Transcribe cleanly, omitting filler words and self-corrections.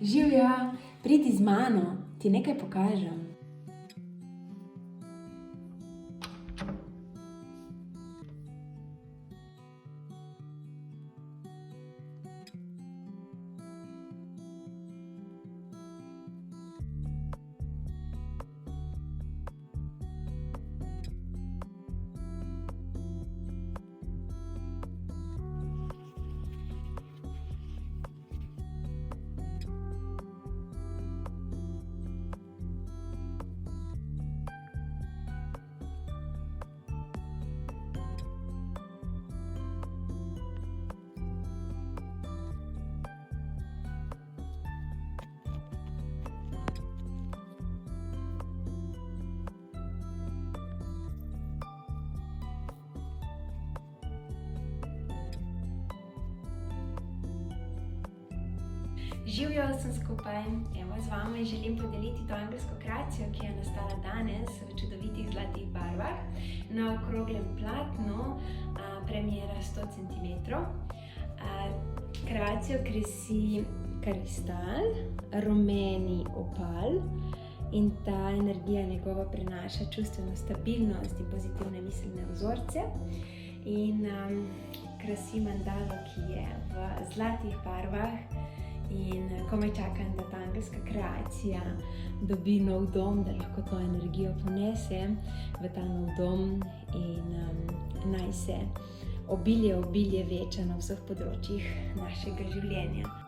Živjo, pridi z mano, ti nekaj pokažem. Živjo, sem skupaj. Evo, z vami želim podeliti to angelsko kreacijo, ki je nastala danes v čudovitih zlatih barvah na okroglem platnu, premjera 100 cm. Kreacijo krasi kristal, rumeni opal in ta energija njegova prenaša čustveno stabilnost in pozitivne miselne vzorce. In krasi mandalo, ki je v zlatih barvah. In komaj čakam, da ta angelska kreacija dobi nov dom, da lahko to energijo ponese v ta nov dom in naj se obilje veča na vseh področjih našega življenja.